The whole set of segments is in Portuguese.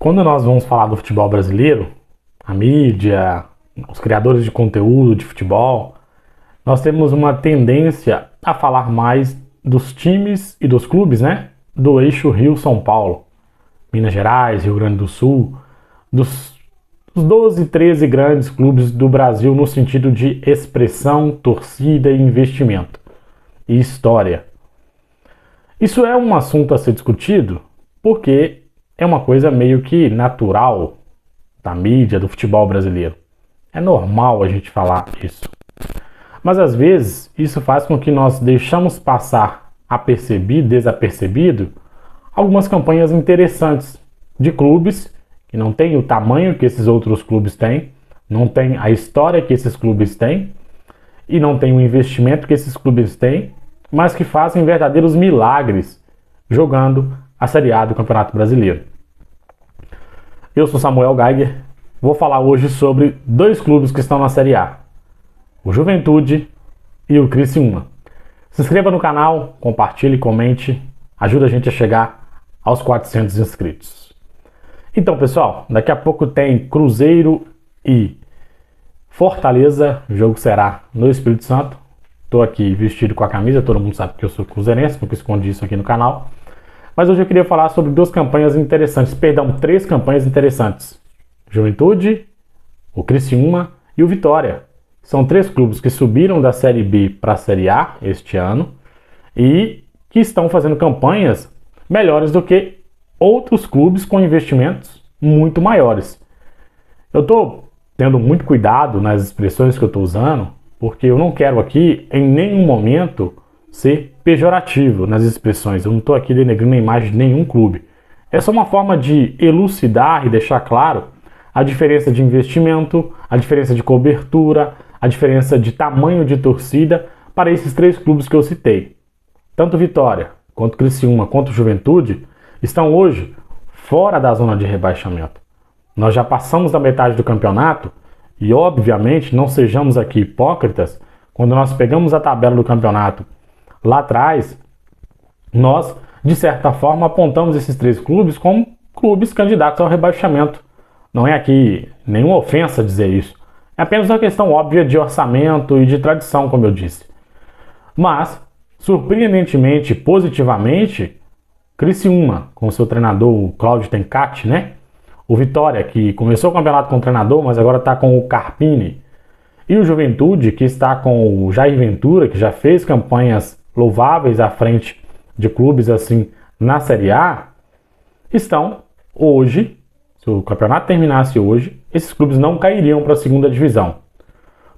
Quando nós vamos falar do futebol brasileiro, a mídia, os criadores de conteúdo de futebol, nós temos uma tendência a falar mais dos times e dos clubes, né? Do eixo Rio-São Paulo, Minas Gerais, Rio Grande do Sul, dos 12, 13 grandes clubes do Brasil no sentido de expressão, torcida e investimento e história. Isso é um assunto a ser discutido porque é uma coisa meio que natural da mídia, do futebol brasileiro. É normal a gente falar isso. Mas às vezes isso faz com que nós deixamos passar desapercebido, algumas campanhas interessantes de clubes que não têm o tamanho que esses outros clubes têm, não têm a história que esses clubes têm e não têm o investimento que esses clubes têm, mas que fazem verdadeiros milagres jogando a Série A do Campeonato Brasileiro. Eu sou Samuel Geiger, vou falar hoje sobre dois clubes que estão na Série A, o Juventude e o Criciúma. Se inscreva no canal, compartilhe, comente, ajuda a gente a chegar aos 400 inscritos. Então, pessoal, daqui a pouco tem Cruzeiro e Fortaleza, o jogo será no Espírito Santo. Estou aqui vestido com a camisa, todo mundo sabe que eu sou cruzeirense, porque escondi isso aqui no canal. Mas hoje eu queria falar sobre três campanhas interessantes. Juventude, o Criciúma e o Vitória. São três clubes que subiram da Série B para a Série A este ano e que estão fazendo campanhas melhores do que outros clubes com investimentos muito maiores. Eu estou tendo muito cuidado nas expressões que eu estou usando, porque eu não quero aqui em nenhum momento ser pejorativo nas expressões. Eu não estou aqui denegrindo a imagem de nenhum clube. É só uma forma de elucidar e deixar claro a diferença de investimento, a diferença de cobertura, a diferença de tamanho de torcida para esses três clubes que eu citei. Tanto Vitória, quanto Criciúma, quanto Juventude estão hoje fora da zona de rebaixamento. Nós já passamos da metade do campeonato e, obviamente, não sejamos aqui hipócritas, quando nós pegamos a tabela do campeonato lá atrás, nós, de certa forma, apontamos esses três clubes como clubes candidatos ao rebaixamento. Não é aqui nenhuma ofensa dizer isso. É apenas uma questão óbvia de orçamento e de tradição, como eu disse. Mas, surpreendentemente, positivamente, Criciúma, com seu treinador o Cláudio Tencati, né? O Vitória, que começou o campeonato com o treinador, mas agora está com o Carpini. E o Juventude, que está com o Jair Ventura, que já fez campanhas louváveis à frente de clubes assim na Série A, estão hoje, se o campeonato terminasse hoje, esses clubes não cairiam para a segunda divisão.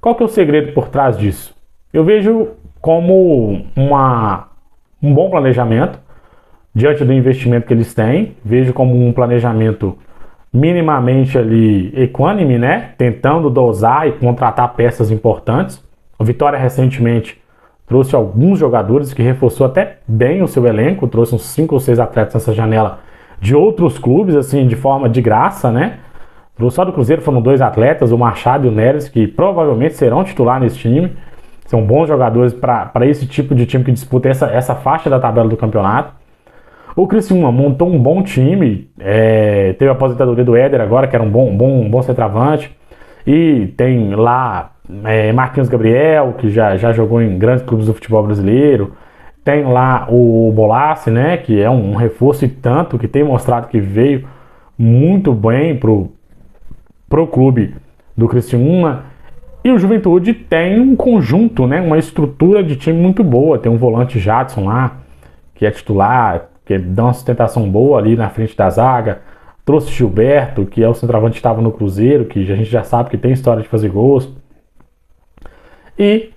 Qual que é o segredo por trás disso? Eu vejo como um bom planejamento, diante do investimento que eles têm, vejo como um planejamento minimamente ali equânime, né? Tentando dosar e contratar peças importantes. O Vitória recentemente trouxe alguns jogadores que reforçou até bem o seu elenco, trouxe uns 5 ou 6 atletas nessa janela de outros clubes, assim, de forma de graça, né? Só do Cruzeiro foram 2 atletas, o Machado e o Neres, que provavelmente serão titular nesse time. São bons jogadores para esse tipo de time que disputa essa faixa da tabela do campeonato. O Criciúma montou um bom time, teve a aposentadoria do Éder agora, que era um bom centroavante. E tem lá Marquinhos Gabriel, que já jogou em grandes clubes do futebol brasileiro. Tem lá o Bolassi, né, que é um reforço e tanto, que tem mostrado que veio muito bem pro clube do Criciúma. E o Juventude tem um conjunto, né, uma estrutura de time muito boa. Tem um volante Jadson lá, que é titular, que dá uma sustentação boa ali na frente da zaga. Trouxe Gilberto, que é o centroavante que estava no Cruzeiro, que a gente já sabe que tem história de fazer gols. E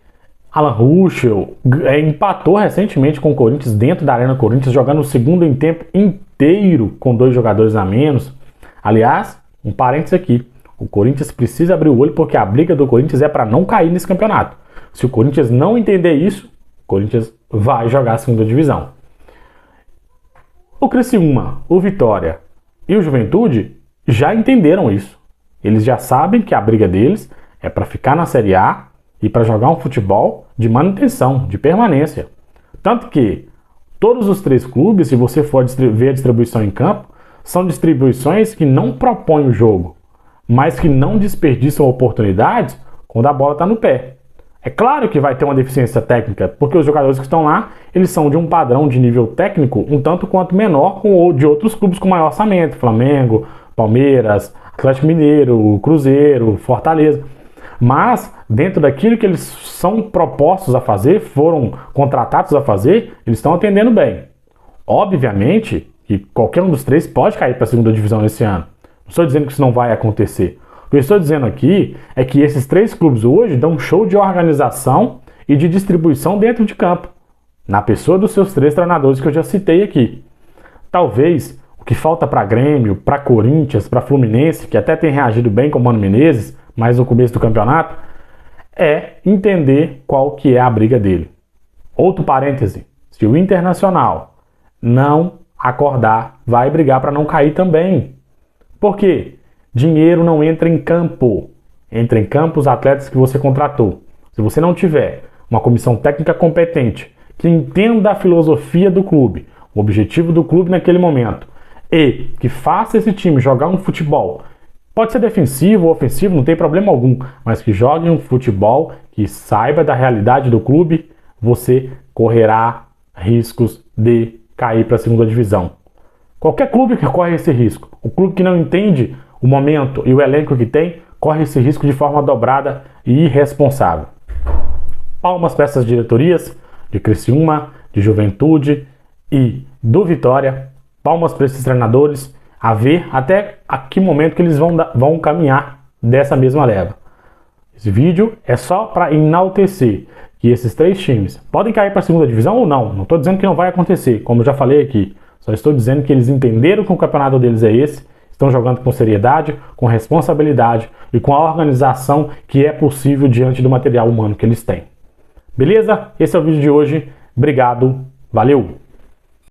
Alan Ruschel empatou recentemente com o Corinthians dentro da Arena Corinthians, jogando o segundo em tempo inteiro com 2 jogadores a menos. Aliás, um parênteses aqui, o Corinthians precisa abrir o olho porque a briga do Corinthians é para não cair nesse campeonato. Se o Corinthians não entender isso, o Corinthians vai jogar a segunda divisão. O Criciúma, o Vitória e o Juventude já entenderam isso. Eles já sabem que a briga deles é para ficar na Série A e para jogar um futebol de manutenção, de permanência. Tanto que todos os 3 clubes, se você for ver a distribuição em campo, são distribuições que não propõem o jogo, mas que não desperdiçam oportunidades quando a bola está no pé. É claro que vai ter uma deficiência técnica, porque os jogadores que estão lá, eles são de um padrão de nível técnico um tanto quanto menor com de outros clubes com maior orçamento, Flamengo, Palmeiras, Atlético Mineiro, Cruzeiro, Fortaleza. Mas, dentro daquilo que eles são propostos a fazer, foram contratados a fazer, eles estão atendendo bem. Obviamente que qualquer um dos três pode cair para a segunda divisão nesse ano. Não estou dizendo que isso não vai acontecer. O que eu estou dizendo aqui é que esses três clubes hoje dão um show de organização e de distribuição dentro de campo, na pessoa dos seus três treinadores que eu já citei aqui. Talvez o que falta para Grêmio, para Corinthians, para Fluminense, que até tem reagido bem com o Mano Menezes, mas no começo do campeonato, é entender qual que é a briga dele. Outro parêntese, se o Internacional não acordar, vai brigar para não cair também. Por quê? Dinheiro não entra em campo. Entra em campo os atletas que você contratou. Se você não tiver uma comissão técnica competente, que entenda a filosofia do clube, o objetivo do clube naquele momento, e que faça esse time jogar um futebol, pode ser defensivo ou ofensivo, não tem problema algum, mas que jogue um futebol que saiba da realidade do clube, você correrá riscos de cair para a segunda divisão. Qualquer clube que corre esse risco, o clube que não entende o momento e o elenco que tem, corre esse risco de forma dobrada e irresponsável. Palmas para essas diretorias de Criciúma, de Juventude e do Vitória. Palmas para esses treinadores, a ver até a que momento que eles vão caminhar dessa mesma leva. Esse vídeo é só para enaltecer que esses três times podem cair para a segunda divisão ou não. Não estou dizendo que não vai acontecer, como eu já falei aqui. Só estou dizendo que eles entenderam que o campeonato deles é esse, estão jogando com seriedade, com responsabilidade e com a organização que é possível diante do material humano que eles têm. Beleza? Esse é o vídeo de hoje. Obrigado. Valeu!